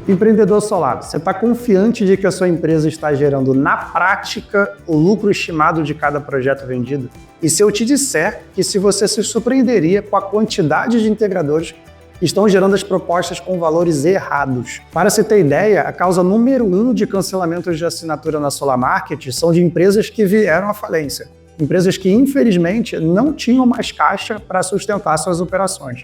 Empreendedor solar, você está confiante de que a sua empresa está gerando na prática o lucro estimado de cada projeto vendido? E se eu te disser que se você se surpreenderia com a quantidade de integradores que estão gerando as propostas com valores errados? Para se ter ideia, a causa número 1 de cancelamentos de assinatura na Solar Market são de empresas que vieram à falência. Empresas que, infelizmente, não tinham mais caixa para sustentar suas operações.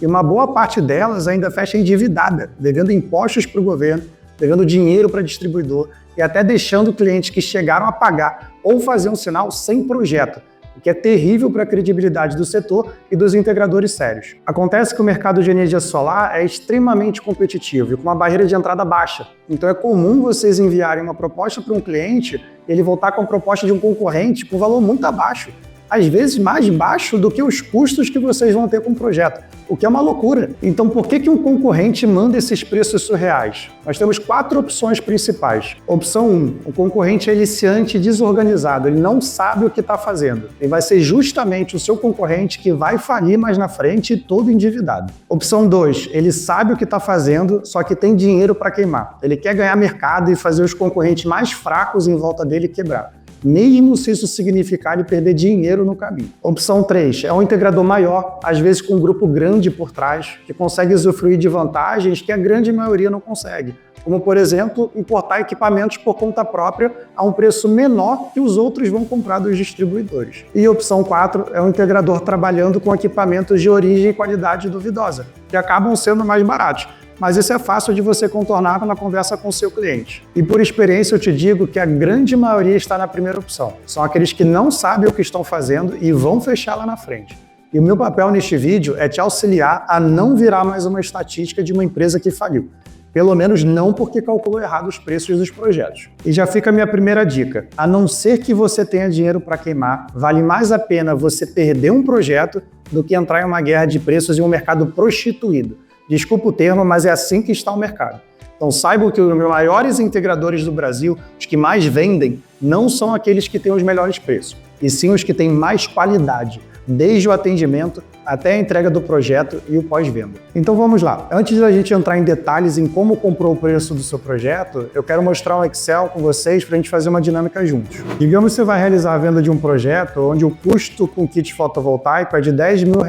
E uma boa parte delas ainda fecha endividada, devendo impostos para o governo, devendo dinheiro para distribuidor e até deixando clientes que chegaram a pagar ou fazer um sinal sem projeto, o que é terrível para a credibilidade do setor e dos integradores sérios. Acontece que o mercado de energia solar é extremamente competitivo e com uma barreira de entrada baixa. Então é comum vocês enviarem uma proposta para um cliente e ele voltar com a proposta de um concorrente com valor muito abaixo, às vezes mais baixo do que os custos que vocês vão ter com o projeto, o que é uma loucura. Então por que um concorrente manda esses preços surreais? Nós temos 4 opções principais. Opção 1, o concorrente é iniciante e desorganizado, ele não sabe o que está fazendo. E vai ser justamente o seu concorrente que vai falir mais na frente e todo endividado. Opção 2, ele sabe o que está fazendo, só que tem dinheiro para queimar. Ele quer ganhar mercado e fazer os concorrentes mais fracos em volta dele quebrar, mesmo se isso significar ele perder dinheiro no caminho. Opção 3, é um integrador maior, às vezes com um grupo grande por trás, que consegue usufruir de vantagens que a grande maioria não consegue, como, por exemplo, importar equipamentos por conta própria a um preço menor que os outros vão comprar dos distribuidores. E opção 4, é um integrador trabalhando com equipamentos de origem e qualidade duvidosa, que acabam sendo mais baratos. Mas isso é fácil de você contornar na conversa com o seu cliente. E por experiência eu te digo que a grande maioria está na primeira opção. São aqueles que não sabem o que estão fazendo e vão fechar lá na frente. E o meu papel neste vídeo é te auxiliar a não virar mais uma estatística de uma empresa que faliu. Pelo menos não porque calculou errado os preços dos projetos. E já fica a minha primeira dica. A não ser que você tenha dinheiro para queimar, vale mais a pena você perder um projeto do que entrar em uma guerra de preços em um mercado prostituído. Desculpa o termo, mas é assim que está o mercado. Então saibam que os maiores integradores do Brasil, os que mais vendem, não são aqueles que têm os melhores preços, e sim os que têm mais qualidade, desde o atendimento até a entrega do projeto e o pós-venda. Então vamos lá. Antes da gente entrar em detalhes em como comprou o preço do seu projeto, eu quero mostrar um Excel com vocês para a gente fazer uma dinâmica juntos. Digamos que você vai realizar a venda de um projeto onde o custo com kit fotovoltaico é de R$10 mil.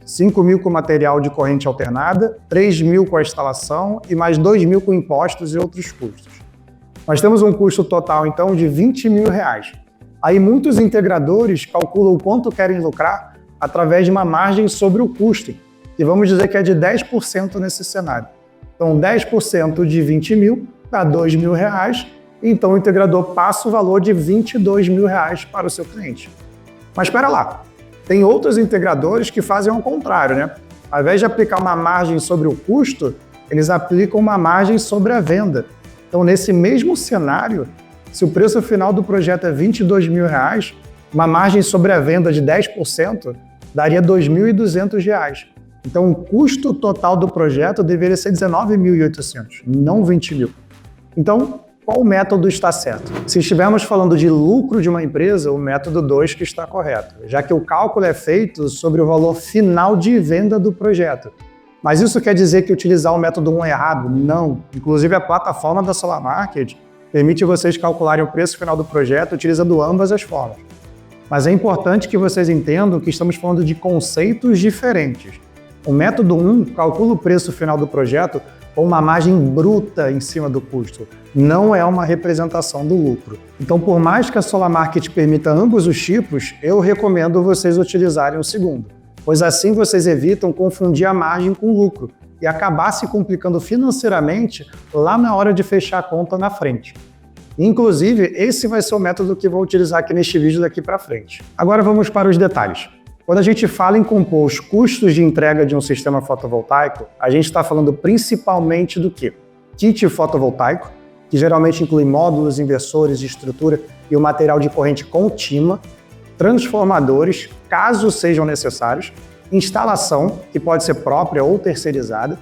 5 mil com material de corrente alternada, 3 mil com a instalação e mais 2 mil com impostos e outros custos. Nós temos um custo total, então, de R$20 mil. Aí muitos integradores calculam o quanto querem lucrar através de uma margem sobre o custo, que vamos dizer que é de 10% nesse cenário. Então, 10% de 20 mil dá R$2 mil, então o integrador passa o valor de R$22 mil para o seu cliente. Mas espera lá. Tem outros integradores que fazem ao contrário, né? Ao invés de aplicar uma margem sobre o custo, eles aplicam uma margem sobre a venda. Então, nesse mesmo cenário, se o preço final do projeto é R$22 mil, uma margem sobre a venda de 10% daria R$2.200. Então, o custo total do projeto deveria ser R$19.800, não R$20 mil. Então, qual método está certo? Se estivermos falando de lucro de uma empresa, o método 2 que está correto, já que o cálculo é feito sobre o valor final de venda do projeto. Mas isso quer dizer que utilizar o método 1 é errado? Não. Inclusive, a plataforma da Solar Market permite vocês calcularem o preço final do projeto utilizando ambas as formas. Mas é importante que vocês entendam que estamos falando de conceitos diferentes. O método 1 calcula o preço final do projeto com uma margem bruta em cima do custo. Não é uma representação do lucro. Então, por mais que a Solar Market permita ambos os tipos, eu recomendo vocês utilizarem o segundo, pois assim vocês evitam confundir a margem com o lucro e acabar se complicando financeiramente lá na hora de fechar a conta na frente. Inclusive, esse vai ser o método que vou utilizar aqui neste vídeo daqui para frente. Agora vamos para os detalhes. Quando a gente fala em compor os custos de entrega de um sistema fotovoltaico, a gente está falando principalmente do quê? Kit fotovoltaico, que geralmente inclui módulos, inversores, estrutura e o material de corrente contínua, transformadores, caso sejam necessários, instalação, que pode ser própria ou terceirizada,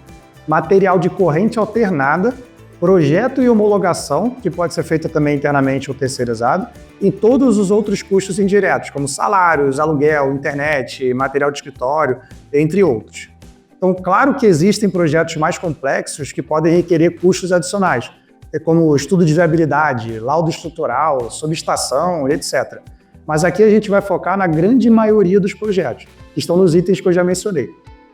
material de corrente alternada, projeto e homologação, que pode ser feita também internamente ou terceirizado, e todos os outros custos indiretos, como salários, aluguel, internet, material de escritório, entre outros. Então, claro que existem projetos mais complexos que podem requerer custos adicionais, como estudo de viabilidade, laudo estrutural, subestação, etc. Mas aqui a gente vai focar na grande maioria dos projetos, que estão nos itens que eu já mencionei.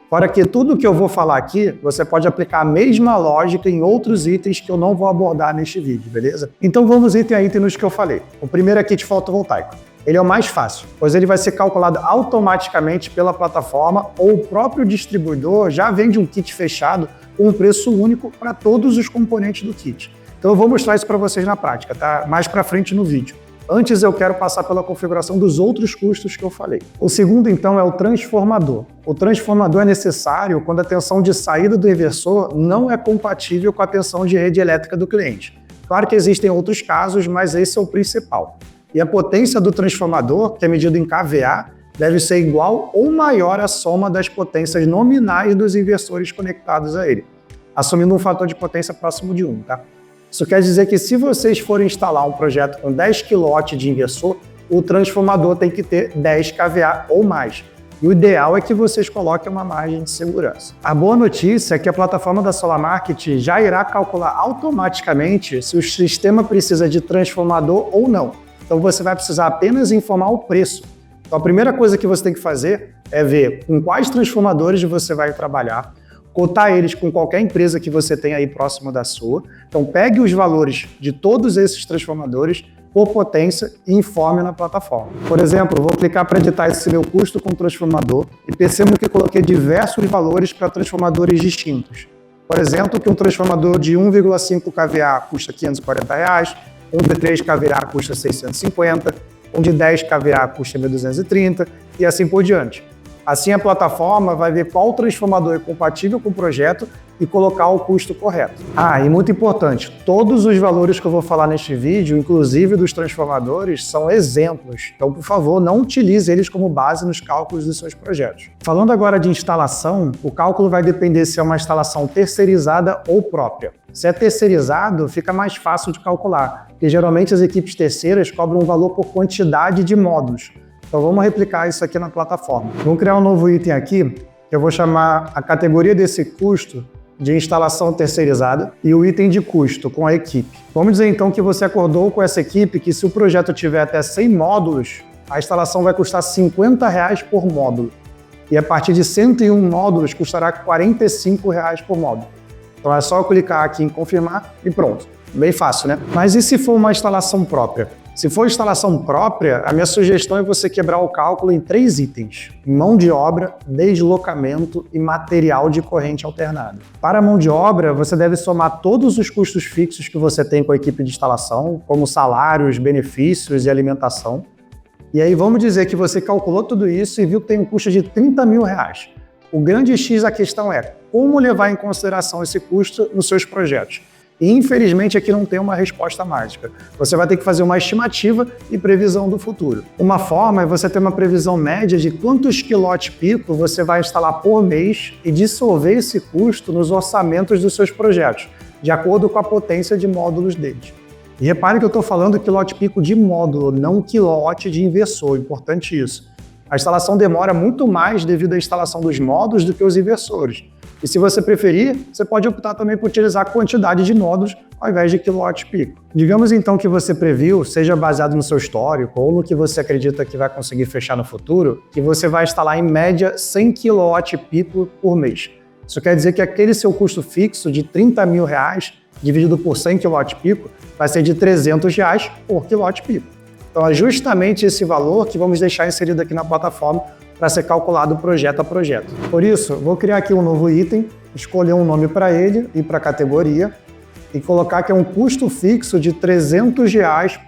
Fora que tudo que eu vou falar aqui, você pode aplicar a mesma lógica em outros itens que eu não vou abordar neste vídeo, beleza? Então vamos item a item nos que eu falei. O primeiro é kit fotovoltaico. Ele é o mais fácil, pois ele vai ser calculado automaticamente pela plataforma ou o próprio distribuidor já vende um kit fechado com um preço único para todos os componentes do kit. Então eu vou mostrar isso para vocês na prática, tá? Mais para frente no vídeo. Antes eu quero passar pela configuração dos outros custos que eu falei. O segundo, então, é o transformador. O transformador é necessário quando a tensão de saída do inversor não é compatível com a tensão de rede elétrica do cliente. Claro que existem outros casos, mas esse é o principal. E a potência do transformador, que é medido em kVA, deve ser igual ou maior à soma das potências nominais dos inversores conectados a ele, assumindo um fator de potência próximo de 1, tá? Isso quer dizer que se vocês forem instalar um projeto com 10 kW de inversor, o transformador tem que ter 10 kVA ou mais. E o ideal é que vocês coloquem uma margem de segurança. A boa notícia é que a plataforma da Solar Market já irá calcular automaticamente se o sistema precisa de transformador ou não. Então você vai precisar apenas informar o preço. Então a primeira coisa que você tem que fazer é ver com quais transformadores você vai trabalhar, cotar eles com qualquer empresa que você tenha aí próximo da sua. Então pegue os valores de todos esses transformadores por potência e informe na plataforma. Por exemplo, vou clicar para editar esse meu custo com transformador e percebo que coloquei diversos valores para transformadores distintos. Por exemplo, que um transformador de 1,5 kVA custa R$ 540, um de 3 kVA custa 650, um de 10 kVA custa 1.230 e assim por diante. Assim a plataforma vai ver qual transformador é compatível com o projeto e colocar o custo correto. E muito importante, todos os valores que eu vou falar neste vídeo, inclusive dos transformadores, são exemplos. Então, por favor, não utilize eles como base nos cálculos dos seus projetos. Falando agora de instalação, o cálculo vai depender se é uma instalação terceirizada ou própria. Se é terceirizado, fica mais fácil de calcular, porque geralmente as equipes terceiras cobram um valor por quantidade de módulos. Então vamos replicar isso aqui na plataforma. Vamos criar um novo item aqui, que eu vou chamar a categoria desse custo de instalação terceirizada e o item de custo com a equipe. Vamos dizer então que você acordou com essa equipe que se o projeto tiver até 100 módulos, a instalação vai custar R$ 50 por módulo. E a partir de 101 módulos custará R$ 45 por módulo. Então é só eu clicar aqui em confirmar e pronto. Bem fácil, né? Mas e se for uma instalação própria? Se for instalação própria, a minha sugestão é você quebrar o cálculo em 3 itens: mão de obra, deslocamento e material de corrente alternada. Para a mão de obra, você deve somar todos os custos fixos que você tem com a equipe de instalação, como salários, benefícios e alimentação. E aí vamos dizer que você calculou tudo isso e viu que tem um custo de R$ 30 mil. O grande X da questão é como levar em consideração esse custo nos seus projetos. E, infelizmente, aqui não tem uma resposta mágica. Você vai ter que fazer uma estimativa e previsão do futuro. Uma forma é você ter uma previsão média de quantos quilowatt-pico você vai instalar por mês e dissolver esse custo nos orçamentos dos seus projetos, de acordo com a potência de módulos deles. E repare que eu estou falando quilowatt-pico de módulo, não quilowatt de inversor, importante isso. A instalação demora muito mais devido à instalação dos módulos do que os inversores. E se você preferir, você pode optar também por utilizar a quantidade de nódulos ao invés de quilowatt-pico. Digamos então que você previu, seja baseado no seu histórico ou no que você acredita que vai conseguir fechar no futuro, que você vai instalar em média 100 kW-pico por mês. Isso quer dizer que aquele seu custo fixo de R$ 30 mil dividido por 100 kW-pico vai ser de R$ 300 por kW-pico. Então é justamente esse valor que vamos deixar inserido aqui na plataforma para ser calculado projeto a projeto. Por isso, vou criar aqui um novo item, escolher um nome para ele e para a categoria e colocar que é um custo fixo de R$ 300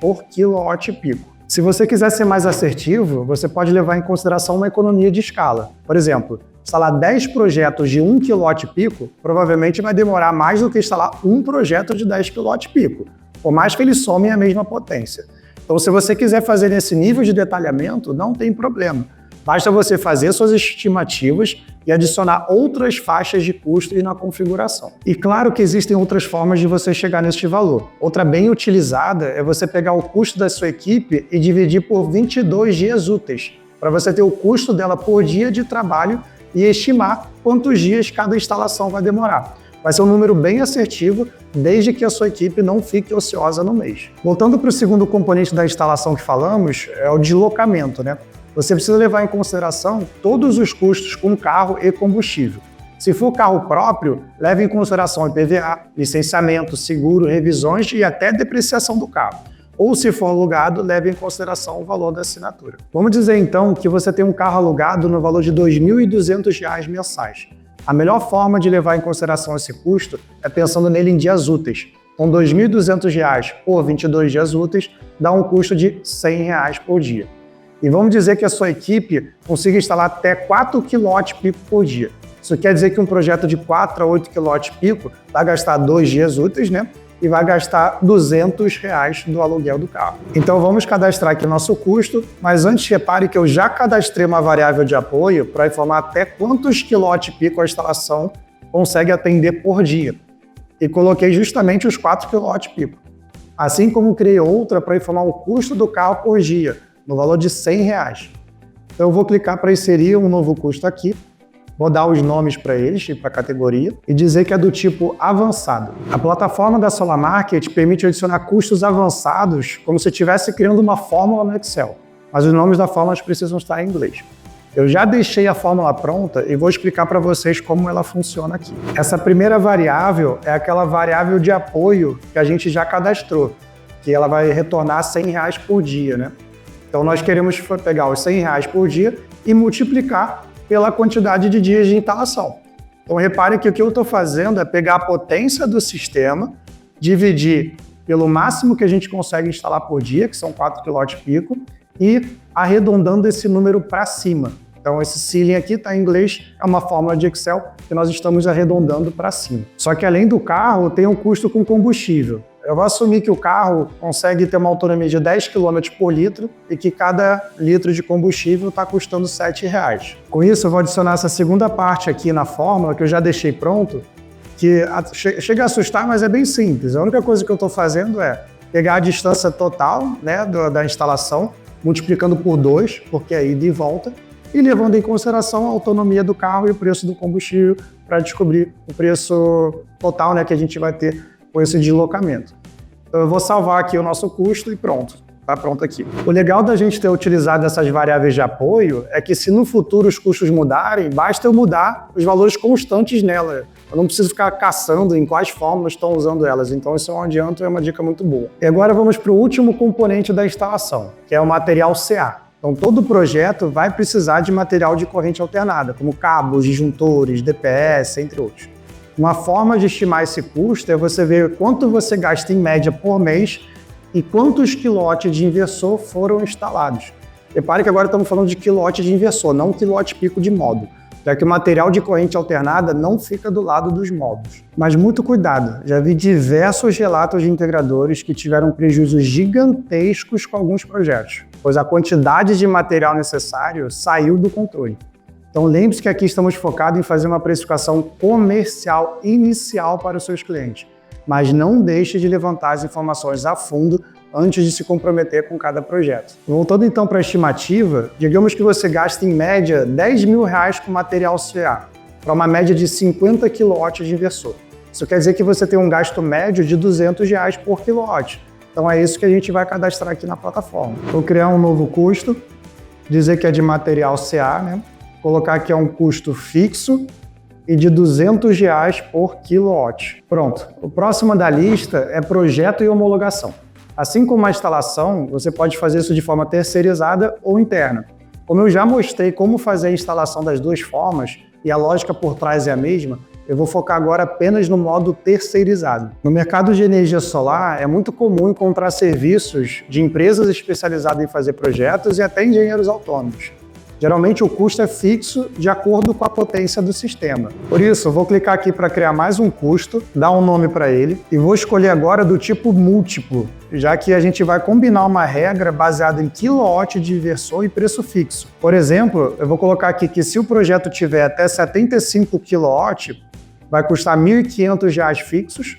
por kW-pico. Se você quiser ser mais assertivo, você pode levar em consideração uma economia de escala. Por exemplo, instalar 10 projetos de 1 kW-pico provavelmente vai demorar mais do que instalar um projeto de 10 kW-pico, por mais que eles somem a mesma potência. Então, se você quiser fazer nesse nível de detalhamento, não tem problema. Basta você fazer suas estimativas e adicionar outras faixas de custo na configuração. E claro que existem outras formas de você chegar neste valor. Outra bem utilizada é você pegar o custo da sua equipe e dividir por 22 dias úteis, para você ter o custo dela por dia de trabalho e estimar quantos dias cada instalação vai demorar. Vai ser um número bem assertivo, desde que a sua equipe não fique ociosa no mês. Voltando para o segundo componente da instalação que falamos, é o deslocamento, né? Você precisa levar em consideração todos os custos com carro e combustível. Se for carro próprio, leve em consideração IPVA, licenciamento, seguro, revisões e até depreciação do carro. Ou se for alugado, leve em consideração o valor da assinatura. Vamos dizer então que você tem um carro alugado no valor de R$ 2.200 mensais. A melhor forma de levar em consideração esse custo é pensando nele em dias úteis. Com R$ 2.200 por 22 dias úteis, dá um custo de R$ 100 por dia. E vamos dizer que a sua equipe consiga instalar até 4 kW-pico por dia. Isso quer dizer que um projeto de 4 a 8 kW-pico vai gastar 2 dias úteis, né? E vai gastar R$ 200 do aluguel do carro. Então vamos cadastrar aqui o nosso custo, mas antes repare que eu já cadastrei uma variável de apoio para informar até quantos kW-pico a instalação consegue atender por dia. E coloquei justamente os 4 kW-pico. Assim como criei outra para informar o custo do carro por dia, no valor de R$ 100. Então eu vou clicar para inserir um novo custo aqui. Vou dar os nomes para eles e para a categoria e dizer que é do tipo avançado. A plataforma da Solar Market permite adicionar custos avançados como se estivesse criando uma fórmula no Excel, mas os nomes da fórmula precisam estar em inglês. Eu já deixei a fórmula pronta e vou explicar para vocês como ela funciona aqui. Essa primeira variável é aquela variável de apoio que a gente já cadastrou, que ela vai retornar R$ 100 por dia, né? Então nós queremos pegar os R$ 100 por dia e multiplicar pela quantidade de dias de instalação. Então repare que o que eu estou fazendo é pegar a potência do sistema, dividir pelo máximo que a gente consegue instalar por dia, que são 4 kW-pico, e arredondando esse número para cima. Então esse ceiling aqui está em inglês, é uma fórmula de Excel que nós estamos arredondando para cima. Só que além do carro, tem um custo com combustível. Eu vou assumir que o carro consegue ter uma autonomia de 10 km por litro e que cada litro de combustível está custando R$ 7. Com isso, eu vou adicionar essa segunda parte aqui na fórmula, que eu já deixei pronto, que chega a assustar, mas é bem simples. A única coisa que eu estou fazendo é pegar a distância total, né, da instalação, multiplicando por 2, porque é ida e volta, e levando em consideração a autonomia do carro e o preço do combustível para descobrir o preço total, né, que a gente vai ter com esse deslocamento. Então eu vou salvar aqui o nosso custo e pronto, está pronto aqui. O legal da gente ter utilizado essas variáveis de apoio é que se no futuro os custos mudarem, basta eu mudar os valores constantes nela. Eu não preciso ficar caçando em quais fórmulas estão usando elas, então isso é um adianto e é uma dica muito boa. E agora vamos para o último componente da instalação, que é o material CA. Então todo projeto vai precisar de material de corrente alternada, como cabos, disjuntores, DPS, entre outros. Uma forma de estimar esse custo é você ver quanto você gasta em média por mês e quantos quilowatt de inversor foram instalados. Repare que agora estamos falando de quilowatt de inversor, não quilowatt-pico de módulo, já que o material de corrente alternada não fica do lado dos módulos. Mas muito cuidado, já vi diversos relatos de integradores que tiveram prejuízos gigantescos com alguns projetos, pois a quantidade de material necessário saiu do controle. Então lembre-se que aqui estamos focados em fazer uma precificação comercial inicial para os seus clientes, mas não deixe de levantar as informações a fundo antes de se comprometer com cada projeto. Voltando então para a estimativa, digamos que você gasta em média R$ 10.000 com material CA, para uma média de 50 kW de inversor. Isso quer dizer que você tem um gasto médio de R$ 200 por quilowatt. Então é isso que a gente vai cadastrar aqui na plataforma. Vou criar um novo custo, dizer que é de material CA, né? Colocar aqui um custo fixo e de R$ 200 por quilowatt. Pronto. O próximo da lista é projeto e homologação. Assim como a instalação, você pode fazer isso de forma terceirizada ou interna. Como eu já mostrei como fazer a instalação das duas formas e a lógica por trás é a mesma, eu vou focar agora apenas no modo terceirizado. No mercado de energia solar, é muito comum encontrar serviços de empresas especializadas em fazer projetos e até engenheiros autônomos. Geralmente o custo é fixo de acordo com a potência do sistema. Por isso, eu vou clicar aqui para criar mais um custo, dar um nome para ele e vou escolher agora do tipo múltiplo, já que a gente vai combinar uma regra baseada em quilowatt de inversor e preço fixo. Por exemplo, eu vou colocar aqui que se o projeto tiver até 75 kW, vai custar R$ 1.500 fixos,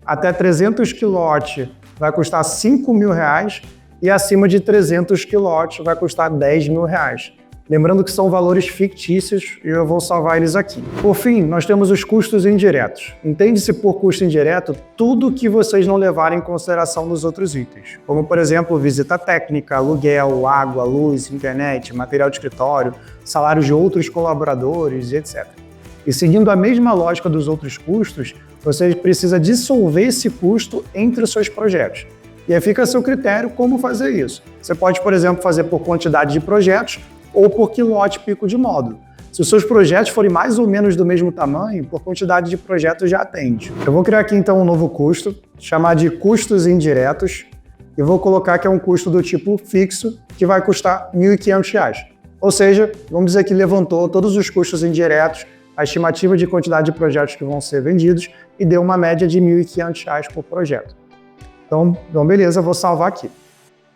até 300 kW vai custar R$ 5.000 e acima de 300 kW vai custar R$ 10.000. Lembrando que são valores fictícios e eu vou salvar eles aqui. Por fim, nós temos os custos indiretos. Entende-se por custo indireto tudo que vocês não levarem em consideração nos outros itens, como por exemplo, visita técnica, aluguel, água, luz, internet, material de escritório, salários de outros colaboradores, etc. E seguindo a mesma lógica dos outros custos, você precisa dissolver esse custo entre os seus projetos. E aí fica a seu critério como fazer isso. Você pode, por exemplo, fazer por quantidade de projetos ou por quilowatt pico de módulo. Se os seus projetos forem mais ou menos do mesmo tamanho, por quantidade de projetos já atende. Eu vou criar aqui então um novo custo, chamar de custos indiretos, e vou colocar que é um custo do tipo fixo, que vai custar R$ 1.500. Ou seja, vamos dizer que levantou todos os custos indiretos, a estimativa de quantidade de projetos que vão ser vendidos e deu uma média de R$ 1.500 por projeto. Então, beleza, vou salvar aqui.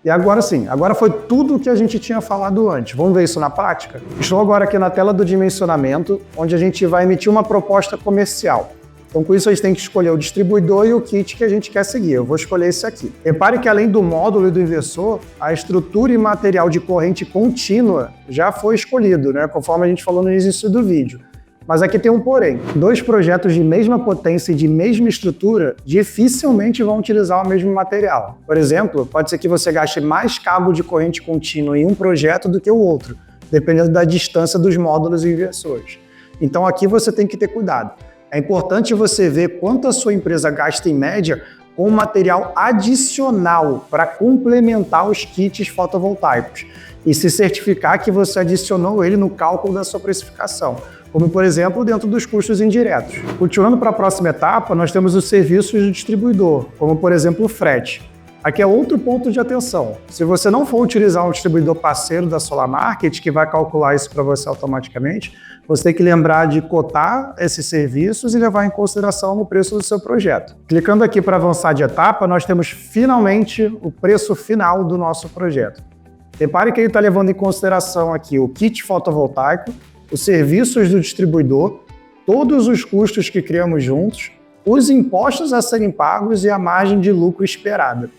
E agora sim, agora foi tudo o que a gente tinha falado antes. Vamos ver isso na prática? Estou agora aqui na tela do dimensionamento, onde a gente vai emitir uma proposta comercial. Então, com isso, a gente tem que escolher o distribuidor e o kit que a gente quer seguir. Eu vou escolher esse aqui. Repare que, além do módulo e do inversor, a estrutura e material de corrente contínua já foi escolhido, né? Conforme a gente falou no início do vídeo. Mas aqui tem um porém. Dois projetos de mesma potência e de mesma estrutura dificilmente vão utilizar o mesmo material. Por exemplo, pode ser que você gaste mais cabo de corrente contínua em um projeto do que o outro, dependendo da distância dos módulos e inversores. Então aqui você tem que ter cuidado. É importante você ver quanto a sua empresa gasta em média com material adicional para complementar os kits fotovoltaicos e se certificar que você adicionou ele no cálculo da sua precificação, como por exemplo dentro dos custos indiretos. Continuando para a próxima etapa, nós temos os serviços do distribuidor, como por exemplo o frete. Aqui é outro ponto de atenção. Se você não for utilizar um distribuidor parceiro da Solar Market, que vai calcular isso para você automaticamente, você tem que lembrar de cotar esses serviços e levar em consideração no preço do seu projeto. Clicando aqui para avançar de etapa, nós temos finalmente o preço final do nosso projeto. Repare que ele está levando em consideração aqui o kit fotovoltaico, os serviços do distribuidor, todos os custos que criamos juntos, os impostos a serem pagos e a margem de lucro esperada.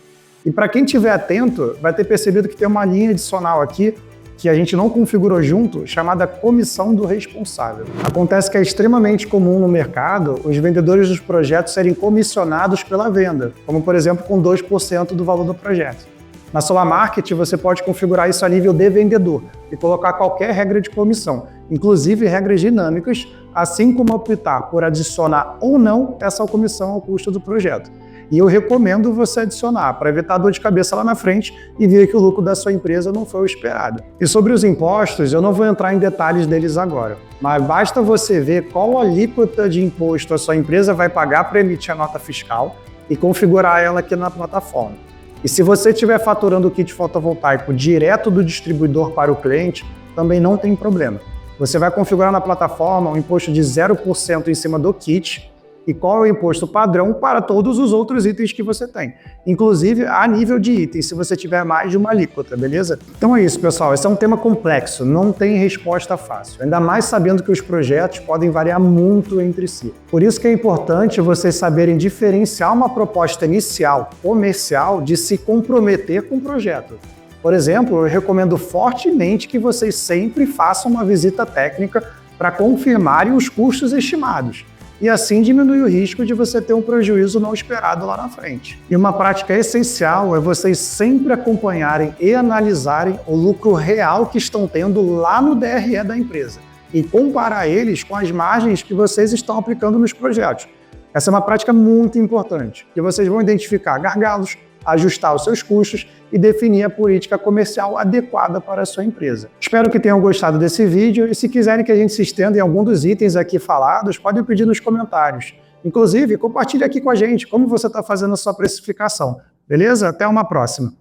E para quem estiver atento, vai ter percebido que tem uma linha adicional aqui que a gente não configurou junto, chamada comissão do responsável. Acontece que é extremamente comum no mercado os vendedores dos projetos serem comissionados pela venda, como por exemplo com 2% do valor do projeto. Na Solar Market, você pode configurar isso a nível de vendedor e colocar qualquer regra de comissão, inclusive regras dinâmicas, assim como optar por adicionar ou não essa comissão ao custo do projeto. E eu recomendo você adicionar, para evitar dor de cabeça lá na frente e ver que o lucro da sua empresa não foi o esperado. E sobre os impostos, eu não vou entrar em detalhes deles agora, mas basta você ver qual alíquota de imposto a sua empresa vai pagar para emitir a nota fiscal e configurar ela aqui na plataforma. E se você estiver faturando o kit fotovoltaico direto do distribuidor para o cliente, também não tem problema. Você vai configurar na plataforma um imposto de 0% em cima do kit e qual é o imposto padrão para todos os outros itens que você tem, inclusive a nível de itens, se você tiver mais de uma alíquota, beleza? Então é isso, pessoal. Esse é um tema complexo, não tem resposta fácil, ainda mais sabendo que os projetos podem variar muito entre si. Por isso que é importante vocês saberem diferenciar uma proposta inicial comercial de se comprometer com o projeto. Por exemplo, eu recomendo fortemente que vocês sempre façam uma visita técnica para confirmarem os custos estimados e assim diminuir o risco de você ter um prejuízo não esperado lá na frente. E uma prática essencial é vocês sempre acompanharem e analisarem o lucro real que estão tendo lá no DRE da empresa e comparar eles com as margens que vocês estão aplicando nos projetos. Essa é uma prática muito importante, que vocês vão identificar gargalos, ajustar os seus custos e definir a política comercial adequada para a sua empresa. Espero que tenham gostado desse vídeo e se quiserem que a gente se estenda em algum dos itens aqui falados, podem pedir nos comentários. Inclusive, compartilhe aqui com a gente como você está fazendo a sua precificação. Beleza? Até uma próxima!